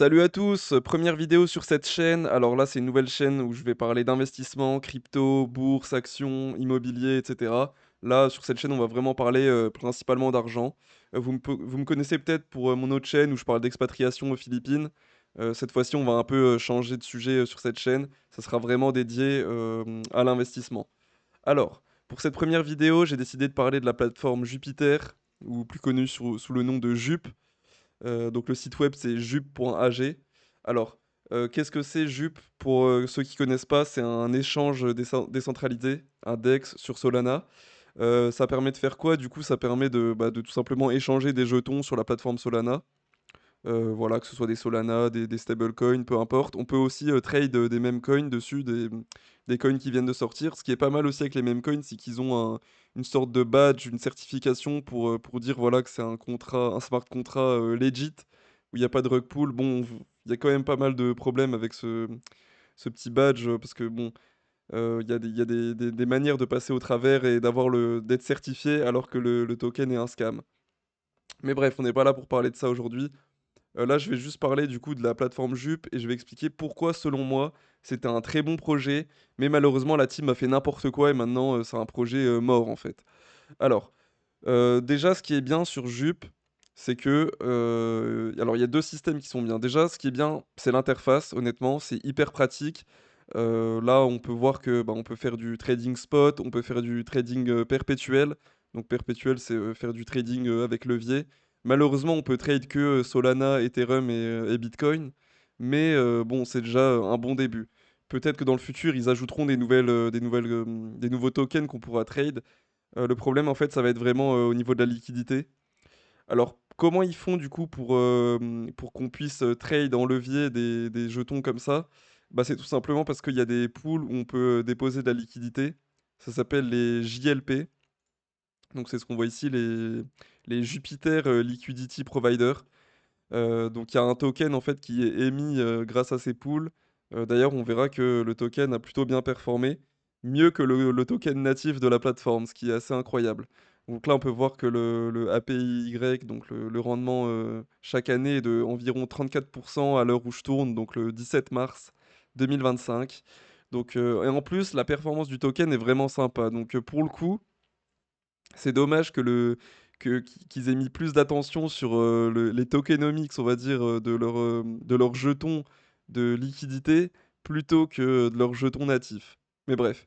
Salut à tous, première vidéo sur cette chaîne. Alors là, c'est une nouvelle chaîne où je vais parler d'investissement, crypto, bourse, actions, immobilier, etc. Là, sur cette chaîne, on va vraiment parler principalement d'argent. Vous me connaissez peut-être pour mon autre chaîne où je parle d'expatriation aux Philippines. Cette fois-ci, on va un peu changer de sujet sur cette chaîne. Ça sera vraiment dédié à l'investissement. Alors, pour cette première vidéo, j'ai décidé de parler de la plateforme Jupiter, ou plus connue sous le nom de Jup. Donc le site web c'est jup.ag. Alors, qu'est-ce que c'est Jup? Pour ceux qui connaissent pas, c'est un échange décentralisé, un DEX sur Solana. Ça permet de faire quoi? Du coup, ça permet de tout simplement échanger des jetons sur la plateforme Solana. Voilà, que ce soit des Solana, des stablecoins, peu importe. On peut aussi trade des meme coins dessus, des coins qui viennent de sortir. Ce qui est pas mal aussi avec les meme coins, c'est qu'ils ont une sorte de badge, une certification pour dire voilà, que c'est un contrat, un smart contract legit, où il n'y a pas de rug pull. Bon, il y a quand même pas mal de problèmes avec ce petit badge, parce que bon, il y a des manières de passer au travers et d'être certifié alors que le token est un scam. Mais bref, on n'est pas là pour parler de ça aujourd'hui. Là, je vais juste parler du coup de la plateforme Jup et je vais expliquer pourquoi, selon moi, c'était un très bon projet, mais malheureusement, la team a fait n'importe quoi et maintenant, c'est un projet mort en fait. Alors, déjà, ce qui est bien sur Jup, c'est que, alors il y a deux systèmes qui sont bien. Déjà, ce qui est bien, c'est l'interface, honnêtement, c'est hyper pratique. Là, on peut voir que bah, on peut faire du trading spot, on peut faire du trading perpétuel. Donc perpétuel, c'est faire du trading avec levier. Malheureusement, on peut trade que Solana, Ethereum et Bitcoin. Mais bon, c'est déjà un bon début. Peut-être que dans le futur, ils ajouteront des nouveaux tokens qu'on pourra trade. Le problème, en fait, ça va être vraiment au niveau de la liquidité. Alors, comment ils font du coup pour qu'on puisse trade en levier des jetons comme ça? Bah, c'est tout simplement parce qu'il y a des pools où on peut déposer de la liquidité. Ça s'appelle les JLP. Donc, c'est ce qu'on voit ici, les Jupiter Liquidity Provider. Donc, il y a un token en fait qui est émis grâce à ces pools. D'ailleurs, on verra que le token a plutôt bien performé, mieux que le token natif de la plateforme, ce qui est assez incroyable. Donc là, on peut voir que le APY, donc le rendement chaque année est de environ 34% à l'heure où je tourne, donc le 17 mars 2025. Donc, et en plus, la performance du token est vraiment sympa. Donc pour le coup, c'est dommage qu'ils aient mis plus d'attention sur les tokenomics, on va dire, de leurs jetons de liquidité plutôt que de leurs jetons natifs. Mais bref.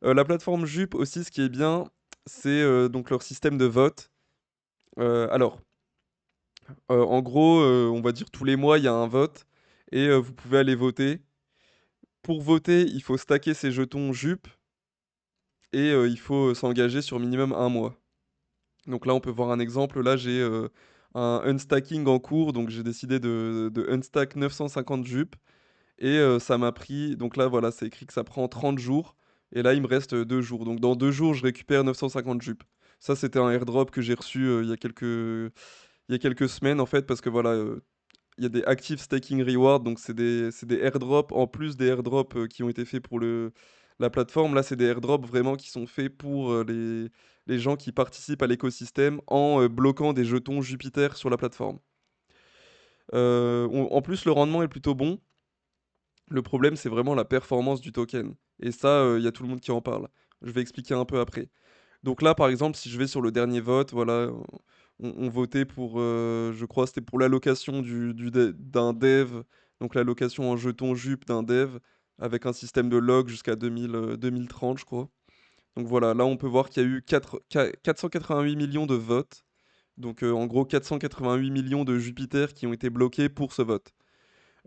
La plateforme Jup aussi, ce qui est bien, c'est donc leur système de vote. Alors, en gros, on va dire tous les mois, il y a un vote et vous pouvez aller voter. Pour voter, il faut stacker ses jetons Jup et il faut s'engager sur minimum un mois. Donc là, on peut voir un exemple. Là, j'ai un unstacking en cours, donc j'ai décidé de unstack 950 jupes. Et ça m'a pris, donc là, voilà, c'est écrit que ça prend 30 jours. Et là, il me reste 2 jours. Donc dans 2 jours, je récupère 950 jupes. Ça, c'était un airdrop que j'ai reçu il y a quelques semaines, en fait, parce que voilà, il y a des active staking rewards, donc c'est des airdrops en plus des airdrops qui ont été faits pour la plateforme. Là, c'est des airdrops vraiment qui sont faits pour les gens qui participent à l'écosystème en bloquant des jetons Jupiter sur la plateforme. En plus, le rendement est plutôt bon. Le problème, c'est vraiment la performance du token. Et ça, il y a tout le monde qui en parle. Je vais expliquer un peu après. Donc là, par exemple, si je vais sur le dernier vote, voilà, on votait pour, je crois, c'était pour l'allocation d'un dev, donc l'allocation en jetons JUP d'un dev, avec un système de log jusqu'à 2030, je crois. Donc voilà, là, on peut voir qu'il y a eu 488 millions de votes, donc en gros 488 millions de Jupiter qui ont été bloqués pour ce vote.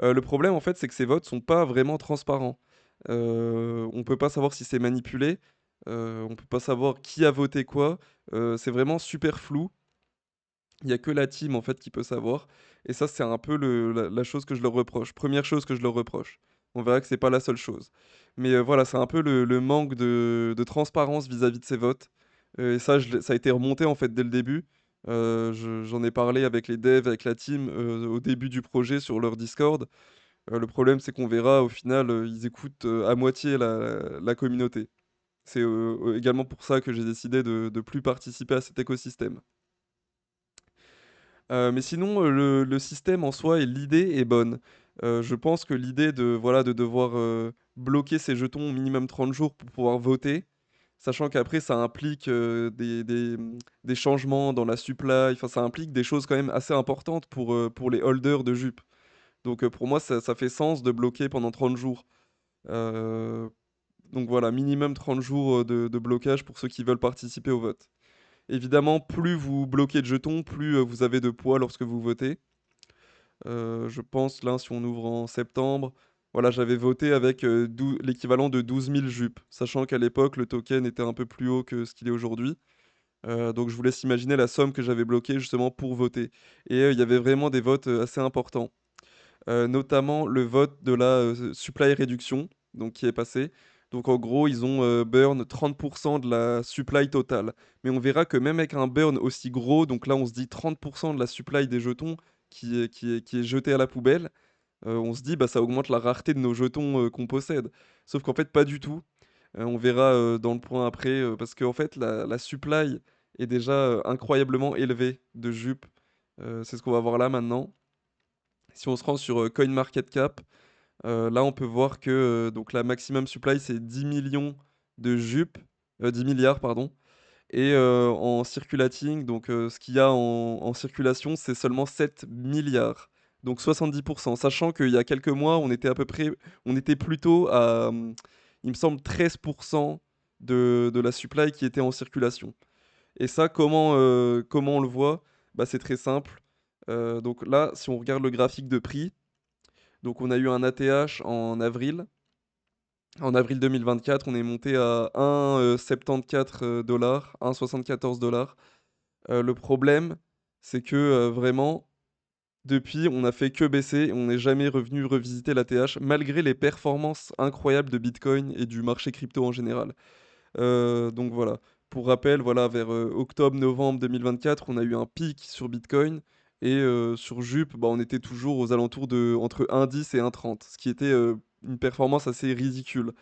Le problème, en fait, c'est que ces votes sont pas vraiment transparents. On peut pas savoir si c'est manipulé, on peut pas savoir qui a voté quoi, c'est vraiment super flou. Il y a que la team, en fait, qui peut savoir et ça, c'est un peu la chose que je leur reproche. Première chose que je leur reproche. On verra que c'est pas la seule chose. Mais, voilà, c'est un peu le manque de transparence vis-à-vis de ces votes, et ça, ça a été remonté, en fait, dès le début. J'en ai parlé avec les devs, avec la team, au début du projet sur leur Discord. Le problème, c'est qu'on verra au final, ils écoutent, à moitié la communauté. C'est, également pour ça que j'ai décidé de plus participer à cet écosystème. Mais sinon, le système en soi et l'idée est bonne. Je pense que l'idée de, voilà, de devoir, bloquer ses jetons au minimum 30 jours pour pouvoir voter, sachant qu'après ça implique, des changements dans la supply, enfin ça implique des choses quand même assez importantes pour les holders de jupes. Donc, pour moi ça fait sens de bloquer pendant 30 jours. Heu, donc voilà, minimum 30 jours, de blocage pour ceux qui veulent participer au vote. Évidemment, plus vous bloquez de jetons, plus, vous avez de poids lorsque vous votez. Je pense là, si on ouvre en septembre, voilà, j'avais voté avec, l'équivalent de 12 000 jupes, sachant qu'à l'époque, le token était un peu plus haut que ce qu'il est aujourd'hui. Donc je vous laisse imaginer la somme que j'avais bloquée justement pour voter et il y avait vraiment des votes, assez importants. Notamment le vote de la, supply réduction, donc qui est passé. Donc en gros, ils ont, burn 30 de la supply totale. Mais on verra que même avec un burn aussi gros, donc là on se dit 30 de la supply des jetons qui est jetée à la poubelle, on se dit: «Bah, ça augmente la rareté de nos jetons, qu'on possède». Sauf qu'en fait pas du tout. On verra, dans le point après, parce qu'en fait la supply est déjà, incroyablement élevée de jupes. C'est ce qu'on va voir là maintenant. Si on se rend sur, CoinMarketCap, là, on peut voir que, donc la maximum supply, c'est 10 millions de jupes, 10 milliards pardon et en circulating, donc ce qu'il y a en circulation, c'est seulement 7 milliards, donc 70. Sachant qu'il y a quelques mois, on était plutôt à, il me semble 13 de la supply qui était en circulation et ça, comment on le voit? Bah, c'est très simple, donc là, si on regarde le graphique de prix, donc on a eu un ATH en avril. En avril 2024, on est monté à 1,74 dollars, 1,74 dollars. Le problème, c'est que vraiment, depuis, on n'a fait que baisser et on n'est jamais revenu revisiter l'ATH, malgré les performances incroyables de Bitcoin et du marché crypto en général. Donc voilà. Pour rappel, voilà, vers octobre-novembre 2024, on a eu un pic sur Bitcoin et sur Jup, bah, on était toujours aux alentours de entre 1,10 et 1,30, ce qui était une performance assez ridicule.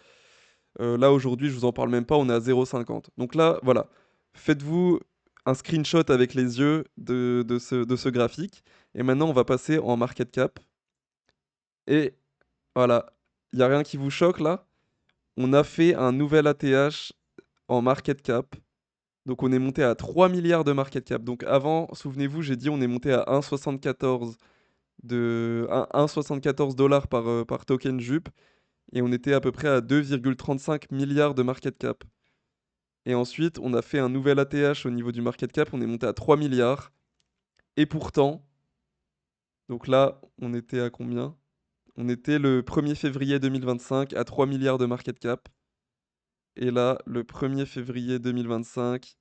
Là aujourd'hui, je vous en parle même pas, on est à 0,50. Donc là, voilà, faites-vous un screenshot avec les yeux de ce graphique. Et maintenant, on va passer en market cap. Et voilà, il n'y a rien qui vous choque là. On a fait un nouvel ATH en market cap. Donc on est monté à 3 milliards de market cap. Donc avant, souvenez-vous, j'ai dit on est monté à 1,74 1,74 dollars par token JUP et on était à peu près à 2,35 milliards de market cap. Et ensuite, on a fait un nouvel ATH au niveau du market cap, on est monté à 3 milliards. Et pourtant, donc là, on était à combien? On était le 1er février 2025 à 3 milliards de market cap. Et là, le 1er février 2025,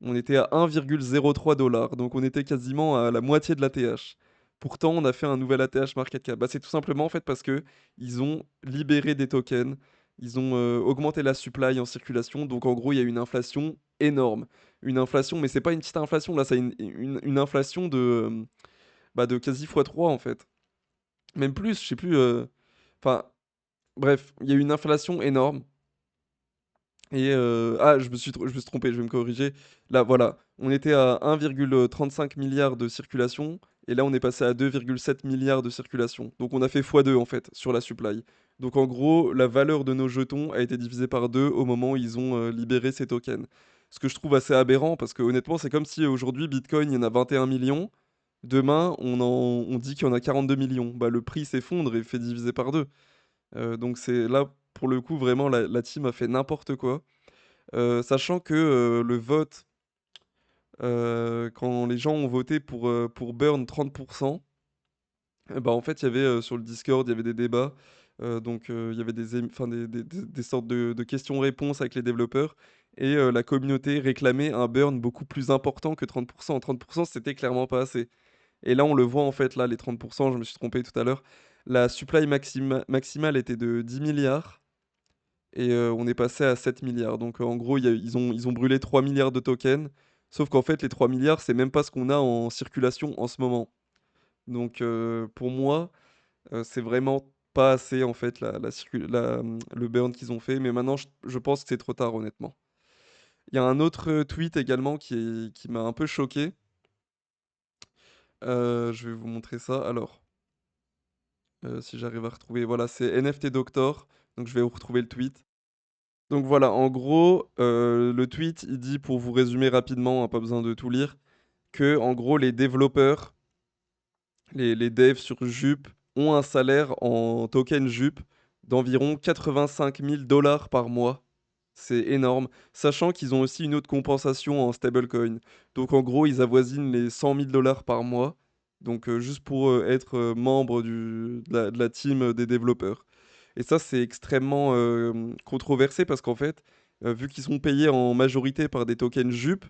on était à 1,03 dollars. Donc on était quasiment à la moitié de l'ATH. Pourtant, on a fait un nouvel ATH market cap. Bah, c'est tout simplement en fait parce que ils ont libéré des tokens, ils ont augmenté la supply en circulation. Donc en gros, il y a une inflation énorme. Une inflation, mais c'est pas une petite inflation, là, c'est une inflation de quasi x3 en fait. Même plus, je sais plus. Enfin, bref, il y a une inflation énorme. Et ah, je me suis trompé, je vais me corriger. Là, voilà, on était à 1,35 milliard de circulation et là, on est passé à 2,7 milliards de circulation. Donc on a fait x2 en fait sur la supply. Donc en gros, la valeur de nos jetons a été divisée par 2 au moment où ils ont libéré ces tokens. Ce que je trouve assez aberrant parce que honnêtement, c'est comme si aujourd'hui Bitcoin, il y en a 21 millions. Demain, on dit qu'il y en a 42 millions. Bah, le prix s'effondre et fait diviser par 2. Donc c'est là, pour le coup, vraiment, la team a fait n'importe quoi. Sachant que, le vote, quand les gens ont voté pour burn 30, bah, en fait, il y avait, sur le Discord, il y avait des débats, donc il y avait enfin des sortes de questions-réponses avec les développeurs et la communauté réclamait un burn beaucoup plus important que 30. 30, c'était clairement pas assez et là, on le voit, en fait, là, les 30, je me suis trompé tout à l'heure. La supply maximale était de 10 milliards et on est passé à 7 milliards. Donc en gros, ils ont brûlé 3 milliards de tokens, sauf qu'en fait, les 3 milliards, c'est même pas ce qu'on a en circulation en ce moment. Donc pour moi, c'est vraiment pas assez en fait le burn qu'ils ont fait, mais maintenant je pense que c'est trop tard honnêtement. Il y a un autre, tweet également qui m'a un peu choqué. Je vais vous montrer ça. Alors, si j'arrive à retrouver, voilà, c'est NFT Doctor, donc je vais vous retrouver le tweet. Donc voilà, en gros, le tweet, il dit, pour vous résumer rapidement, hein, pas besoin de tout lire, que en gros les développeurs, les devs sur Jup ont un salaire en token Jup d'environ 85 000 par mois. C'est énorme, sachant qu'ils ont aussi une autre compensation en stablecoin. Donc en gros, ils avoisinent les 100 000 par mois. Donc juste pour être membre de la team des développeurs. Et ça, c'est extrêmement controversé parce qu'en fait, vu qu'ils sont payés en majorité par des tokens Jup,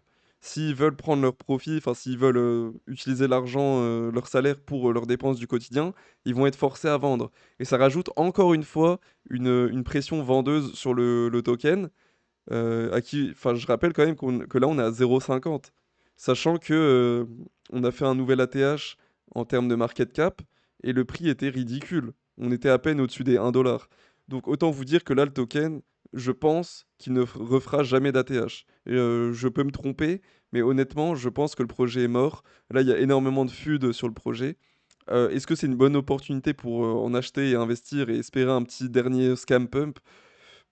s'ils veulent prendre leur profit, enfin s'ils veulent utiliser l'argent, leur salaire pour leurs dépenses du quotidien, ils vont être forcés à vendre. Et ça rajoute encore une fois une pression vendeuse sur le token, à qui, enfin je rappelle quand même que là on est à 0,50. Sachant que on a fait un nouvel ATH en termes de market cap et le prix était ridicule. On était à peine au-dessus des 1 $. Donc autant vous dire que là le token, je pense qu'il ne refera jamais d'ATH. Et je peux me tromper, mais honnêtement, je pense que le projet est mort. Là, il y a énormément de FUD sur le projet. Est-ce que c'est une bonne opportunité pour en acheter et investir et espérer un petit dernier scam pump?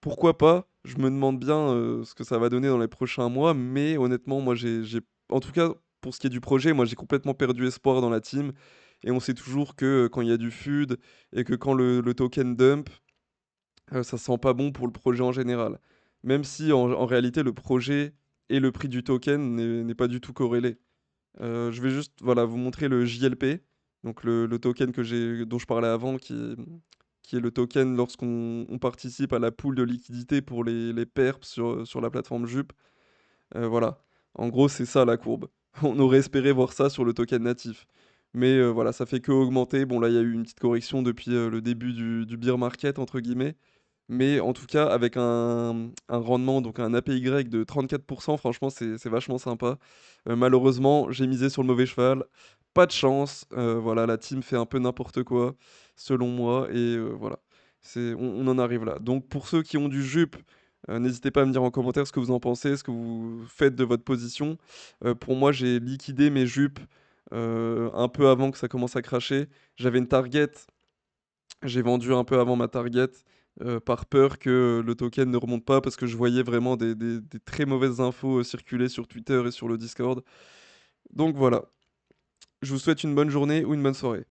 Pourquoi pas? Je me demande bien ce que ça va donner dans les prochains mois, mais honnêtement, moi, en tout cas, pour ce qui est du projet, moi, j'ai complètement perdu espoir dans la team. Et on sait toujours que quand il y a du FUD et que quand le token dump, ça sent pas bon pour le projet en général. Même si en réalité, le projet et le prix du token n'est pas du tout corrélé. Je vais juste, voilà, vous montrer le JLP, donc le token dont je parlais avant, qui est le token lorsqu'on participe à la pool de liquidité pour les perps sur la plateforme Jup. Voilà. En gros, c'est ça la courbe. On aurait espéré voir ça sur le token natif. Mais voilà, ça fait que augmenter. Bon, là, il y a eu une petite correction depuis le début du bear market, entre guillemets. Mais en tout cas, avec un rendement, donc un APY de 34%, franchement, c'est vachement sympa. Malheureusement, j'ai misé sur le mauvais cheval. Pas de chance. Voilà, la team fait un peu n'importe quoi, selon moi. Et voilà, on en arrive là. Donc, pour ceux qui ont du jupe, n'hésitez pas à me dire en commentaire ce que vous en pensez, ce que vous faites de votre position. Pour moi, j'ai liquidé mes jupes un peu avant que ça commence à cracher. J'avais une target. J'ai vendu un peu avant ma target, par peur que le token ne remonte pas parce que je voyais vraiment des très mauvaises infos, circuler sur Twitter et sur le Discord. Donc voilà, je vous souhaite une bonne journée ou une bonne soirée.